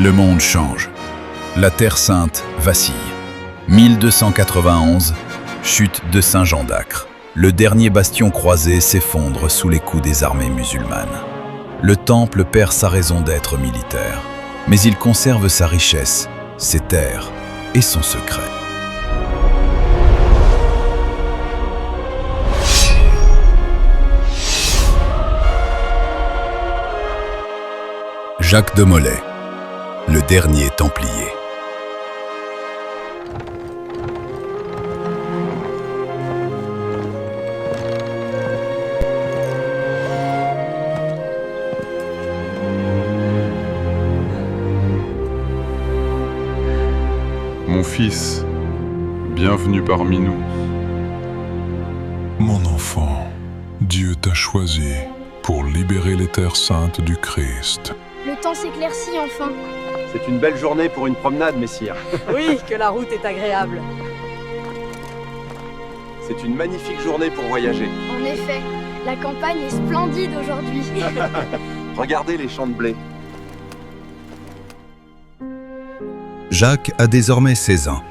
Le monde change. La Terre Sainte vacille. 1291, chute de Saint-Jean d'Acre. Le dernier bastion croisé s'effondre sous les coups des armées musulmanes. Le temple perd sa raison d'être militaire, mais il conserve sa richesse, ses terres et son secret. Jacques de Molay, le dernier Templier. Mon fils, bienvenue parmi nous. Mon enfant, Dieu t'a choisi pour libérer les terres saintes du Christ. Le temps s'éclaircit enfin. C'est une belle journée pour une promenade, messire. Oui, que la route est agréable. C'est une magnifique journée pour voyager. En effet, la campagne est splendide aujourd'hui. Regardez les champs de blé. Jacques a désormais 16 ans.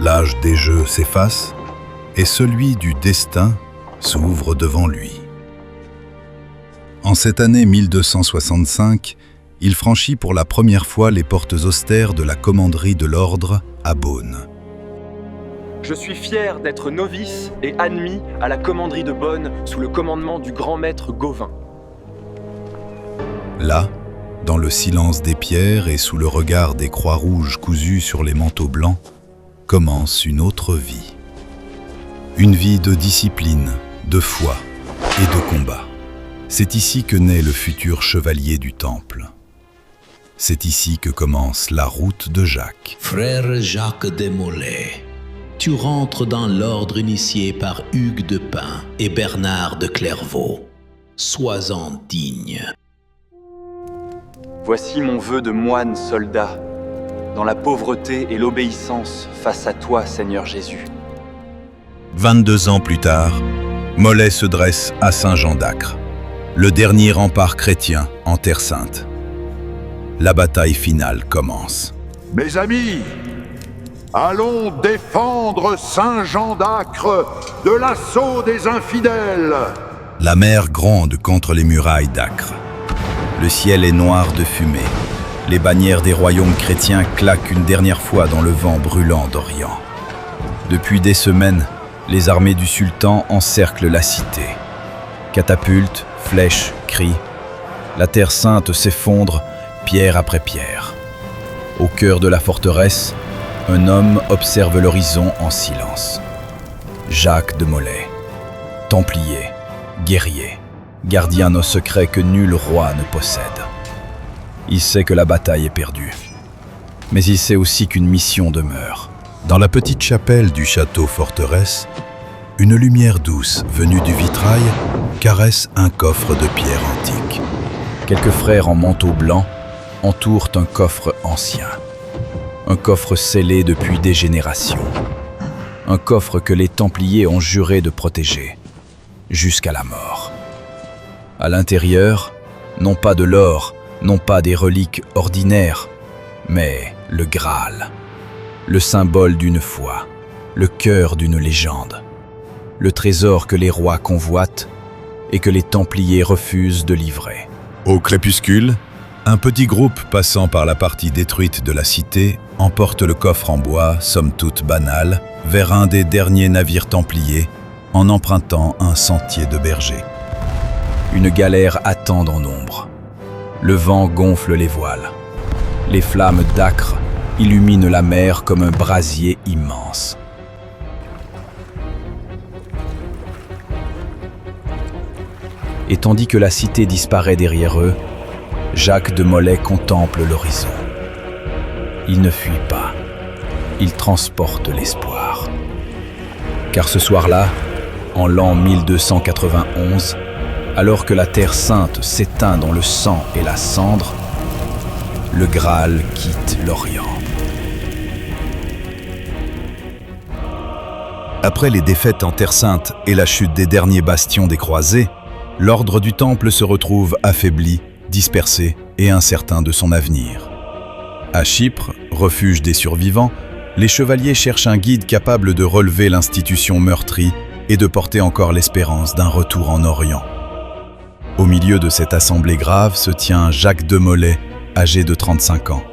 L'âge des jeux s'efface et celui du destin s'ouvre devant lui. En cette année 1265, il franchit pour la première fois les portes austères de la commanderie de l'ordre à Beaune. Je suis fier d'être novice et admis à la commanderie de Beaune sous le commandement du grand maître Gauvin. Là, dans le silence des pierres et sous le regard des croix rouges cousues sur les manteaux blancs, commence une autre vie. Une vie de discipline, de foi et de combat. C'est ici que naît le futur chevalier du Temple. C'est ici que commence la route de Jacques. Frère Jacques de Molay, tu rentres dans l'ordre initié par Hugues de Pin et Bernard de Clairvaux. Sois-en digne. Voici mon vœu de moine soldat, dans la pauvreté et l'obéissance face à toi, Seigneur Jésus. 22 ans plus tard, Molay se dresse à Saint-Jean d'Acre, le dernier rempart chrétien en Terre Sainte. La bataille finale commence. Mes amis, allons défendre Saint-Jean d'Acre de l'assaut des infidèles. La mer gronde contre les murailles d'Acre. Le ciel est noir de fumée. Les bannières des royaumes chrétiens claquent une dernière fois dans le vent brûlant d'Orient. Depuis des semaines, les armées du sultan encerclent la cité. Catapultes, flèches, cris. La Terre Sainte s'effondre, pierre après pierre. Au cœur de la forteresse, un homme observe l'horizon en silence. Jacques de Molay, templier, guerrier, gardien nos secrets que nul roi ne possède. Il sait que la bataille est perdue, mais il sait aussi qu'une mission demeure. Dans la petite chapelle du château forteresse, une lumière douce venue du vitrail caresse un coffre de pierre antique. Quelques frères en manteau blanc entourent un coffre ancien. Un coffre scellé depuis des générations. Un coffre que les Templiers ont juré de protéger, jusqu'à la mort. À l'intérieur, non pas de l'or, non pas des reliques ordinaires, mais le Graal, le symbole d'une foi, le cœur d'une légende, le trésor que les rois convoitent et que les Templiers refusent de livrer. Au crépuscule, un petit groupe passant par la partie détruite de la cité emporte le coffre en bois, somme toute banal, vers un des derniers navires templiers en empruntant un sentier de berger. Une galère attend dans l'ombre. Le vent gonfle les voiles. Les flammes d'Acre illuminent la mer comme un brasier immense. Et tandis que la cité disparaît derrière eux, Jacques de Molay contemple l'horizon. Il ne fuit pas, il transporte l'espoir. Car ce soir-là, en l'an 1291, alors que la Terre Sainte s'éteint dans le sang et la cendre, le Graal quitte l'Orient. Après les défaites en Terre Sainte et la chute des derniers bastions des croisés, l'ordre du Temple se retrouve affaibli, dispersé et incertain de son avenir. À Chypre, refuge des survivants, les chevaliers cherchent un guide capable de relever l'institution meurtrie et de porter encore l'espérance d'un retour en Orient. Au milieu de cette assemblée grave se tient Jacques de Molay, âgé de 35 ans.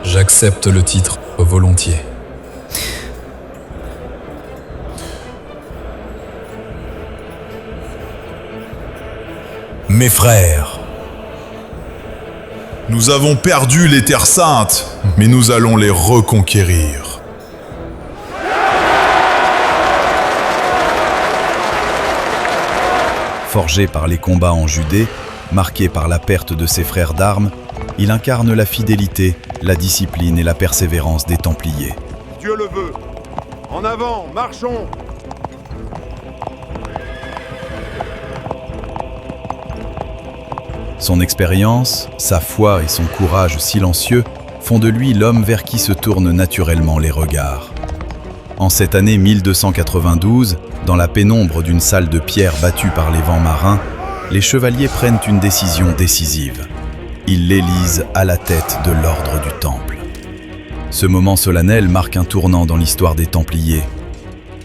J'accepte le titre volontiers. Mes frères, nous avons perdu les terres saintes, mais nous allons les reconquérir. Forgé par les combats en Judée, marqué par la perte de ses frères d'armes, il incarne la fidélité, la discipline et la persévérance des Templiers. Dieu le veut. En avant, marchons. Son expérience, sa foi et son courage silencieux font de lui l'homme vers qui se tournent naturellement les regards. En cette année 1292, dans la pénombre d'une salle de pierre battue par les vents marins, les chevaliers prennent une décision décisive. Ils l'élisent à la tête de l'ordre du Temple. Ce moment solennel marque un tournant dans l'histoire des Templiers.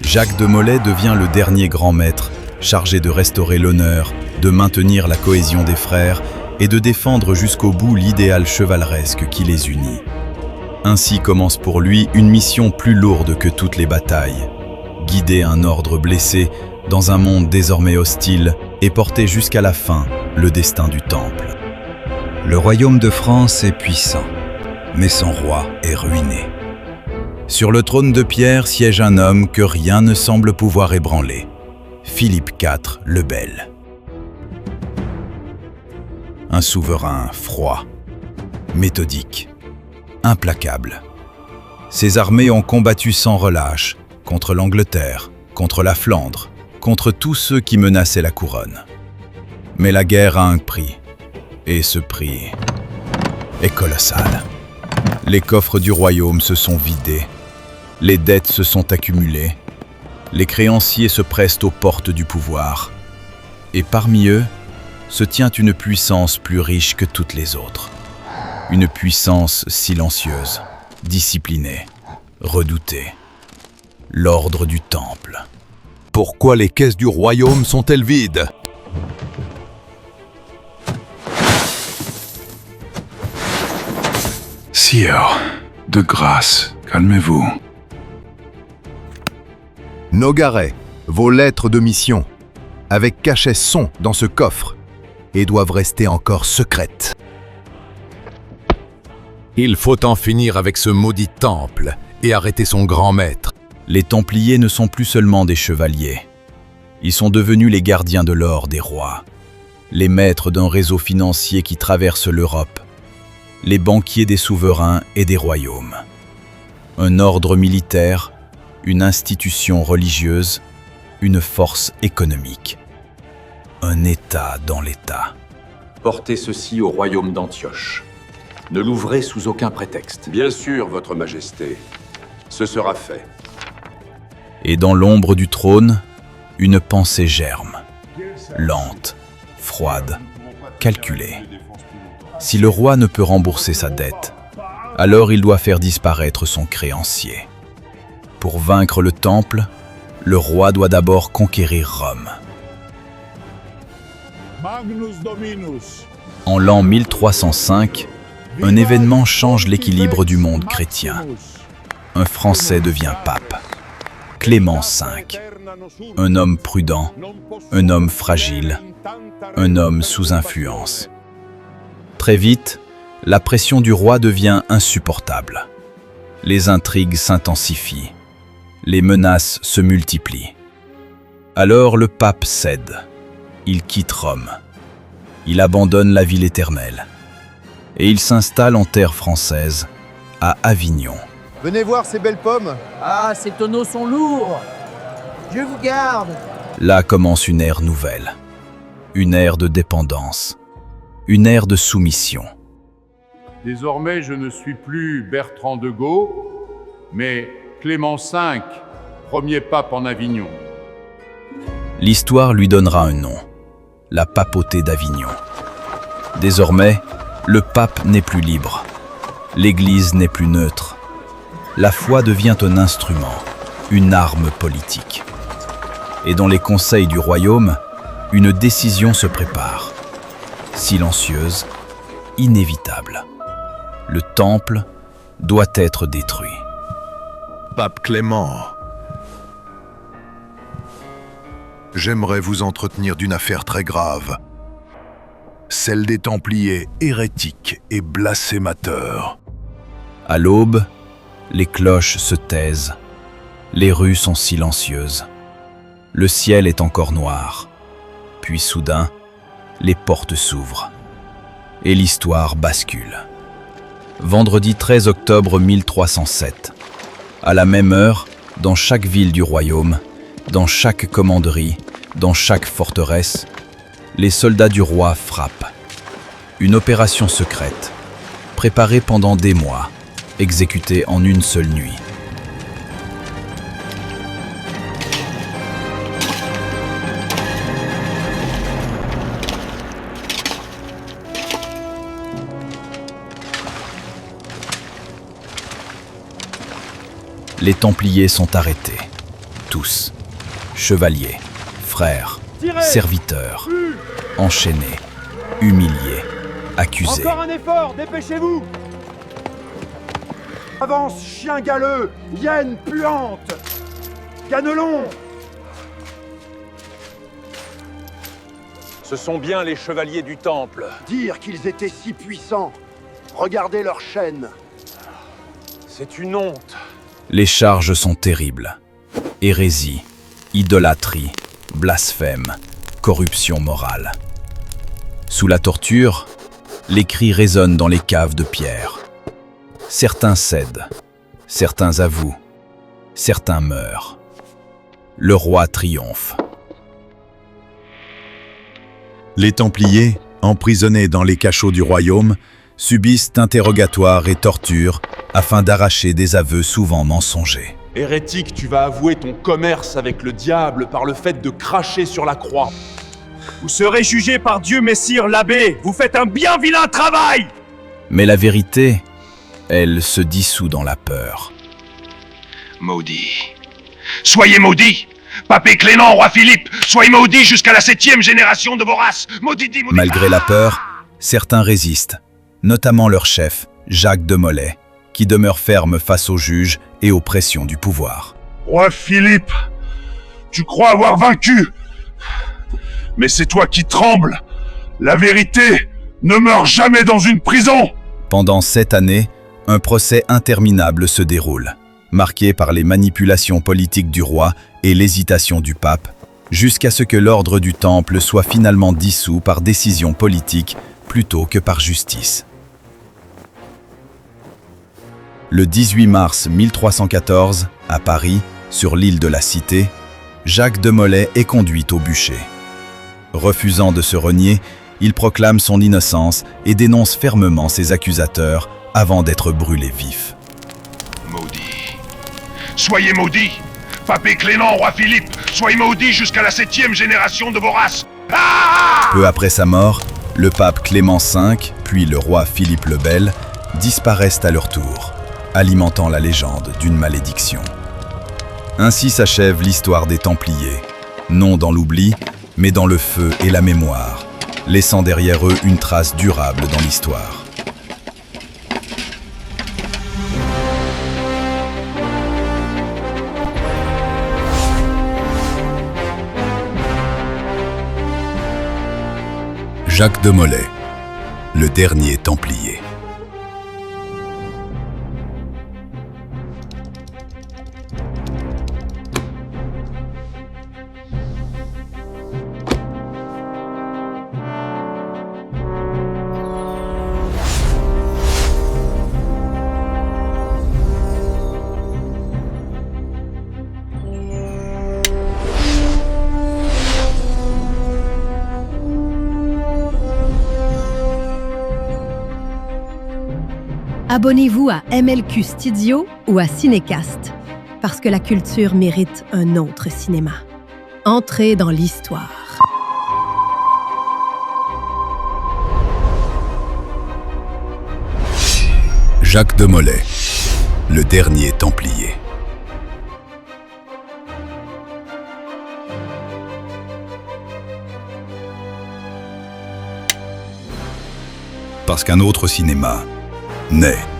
Jacques de Molay devient le dernier grand maître, chargé de restaurer l'honneur, de maintenir la cohésion des frères et de défendre jusqu'au bout l'idéal chevaleresque qui les unit. Ainsi commence pour lui une mission plus lourde que toutes les batailles. Guider un ordre blessé dans un monde désormais hostile et porter jusqu'à la fin le destin du Temple. Le royaume de France est puissant, mais son roi est ruiné. Sur le trône de pierre siège un homme que rien ne semble pouvoir ébranler, Philippe IV le Bel. Un souverain froid, méthodique, implacable. Ses armées ont combattu sans relâche contre l'Angleterre, contre la Flandre, contre tous ceux qui menaçaient la couronne. Mais la guerre a un prix, et ce prix est colossal. Les coffres du royaume se sont vidés, les dettes se sont accumulées, les créanciers se pressent aux portes du pouvoir, et parmi eux se tient une puissance plus riche que toutes les autres. Une puissance silencieuse, disciplinée, redoutée. L'ordre du Temple. Pourquoi les caisses du royaume sont-elles vides ? Sire, de grâce, calmez-vous. Nogaret, vos lettres de mission, avec cachet sont dans ce coffre et doivent rester encore secrètes. Il faut en finir avec ce maudit temple et arrêter son grand maître. Les Templiers ne sont plus seulement des chevaliers. Ils sont devenus les gardiens de l'or des rois, les maîtres d'un réseau financier qui traverse l'Europe, les banquiers des souverains et des royaumes. Un ordre militaire, une institution religieuse, une force économique. Un État dans l'État. Portez ceci au royaume d'Antioche. Ne l'ouvrez sous aucun prétexte. Bien sûr, Votre Majesté. Ce sera fait. Et dans l'ombre du trône, une pensée germe. Lente, froide, calculée. Si le roi ne peut rembourser sa dette, alors il doit faire disparaître son créancier. Pour vaincre le Temple, le roi doit d'abord conquérir Rome. En l'an 1305, un événement change l'équilibre du monde chrétien. Un Français devient pape, Clément V. Un homme prudent, un homme fragile, un homme sous influence. Très vite, la pression du roi devient insupportable. Les intrigues s'intensifient, les menaces se multiplient. Alors le pape cède. Il quitte Rome. Il abandonne la ville éternelle. Et il s'installe en terre française, à Avignon. Venez voir ces belles pommes. Ah, ces tonneaux sont lourds. Dieu vous garde. Là commence une ère nouvelle. Une ère de dépendance. Une ère de soumission. Désormais, je ne suis plus Bertrand de Gaulle, mais Clément V, premier pape en Avignon. L'histoire lui donnera un nom, la papauté d'Avignon. Désormais, le pape n'est plus libre. L'Église n'est plus neutre. La foi devient un instrument, une arme politique. Et dans les conseils du royaume, une décision se prépare. Silencieuse, inévitable. Le temple doit être détruit. Pape Clément, j'aimerais vous entretenir d'une affaire très grave. Celle des Templiers hérétiques et blasphémateurs. À l'aube, les cloches se taisent. Les rues sont silencieuses. Le ciel est encore noir. Puis soudain, les portes s'ouvrent. Et l'histoire bascule. Vendredi 13 octobre 1307. À la même heure, dans chaque ville du royaume, dans chaque commanderie, dans chaque forteresse, les soldats du roi frappent. Une opération secrète, préparée pendant des mois, exécutée en une seule nuit. Les Templiers sont arrêtés. Tous. Chevaliers, frères, serviteurs, enchaînés, humiliés, accusés. Encore un effort, dépêchez-vous! Avance, chien galeux, hyène puante! Cannelon! Ce sont bien les chevaliers du Temple. Dire qu'ils étaient si puissants. Regardez leurs chaînes. C'est une honte. Les charges sont terribles. Hérésie, idolâtrie, blasphème, corruption morale. Sous la torture, les cris résonnent dans les caves de pierre. Certains cèdent, certains avouent, certains meurent. Le roi triomphe. Les Templiers, emprisonnés dans les cachots du royaume, subissent interrogatoires et tortures afin d'arracher des aveux souvent mensongers. Hérétique, tu vas avouer ton commerce avec le diable par le fait de cracher sur la croix. Vous serez jugé par Dieu, messire l'abbé. Vous faites un bien vilain travail. Mais la vérité, elle se dissout dans la peur. Maudit. Soyez maudits. Pape Clément, roi Philippe, soyez maudits jusqu'à la 7e génération de vos races. Maudit. Malgré la peur, certains résistent, notamment leur chef, Jacques de Molay, qui demeure ferme face aux juges et aux pressions du pouvoir. Roi Philippe, tu crois avoir vaincu. Mais c'est toi qui trembles. La vérité ne meurt jamais dans une prison. Pendant 7 années, un procès interminable se déroule, marqué par les manipulations politiques du roi et l'hésitation du pape, jusqu'à ce que l'ordre du Temple soit finalement dissous par décision politique plutôt que par justice. Le 18 mars 1314, à Paris, sur l'île de la Cité, Jacques de Molay est conduit au bûcher. Refusant de se renier, il proclame son innocence et dénonce fermement ses accusateurs avant d'être brûlé vif. Maudit. Soyez maudits. Pape Clément, roi Philippe, soyez maudits jusqu'à la 7e génération de vos races. Ah! Peu après sa mort, le pape Clément V, puis le roi Philippe le Bel, disparaissent à leur tour, alimentant la légende d'une malédiction. Ainsi s'achève l'histoire des Templiers, non dans l'oubli, mais dans le feu et la mémoire, laissant derrière eux une trace durable dans l'histoire. Jacques de Molay, le dernier Templier. Abonnez-vous à MLQ Studio ou à Cinécast, parce que la culture mérite un autre cinéma. Entrez dans l'histoire. Jacques de Molay, le dernier Templier. Parce qu'un autre cinéma naît.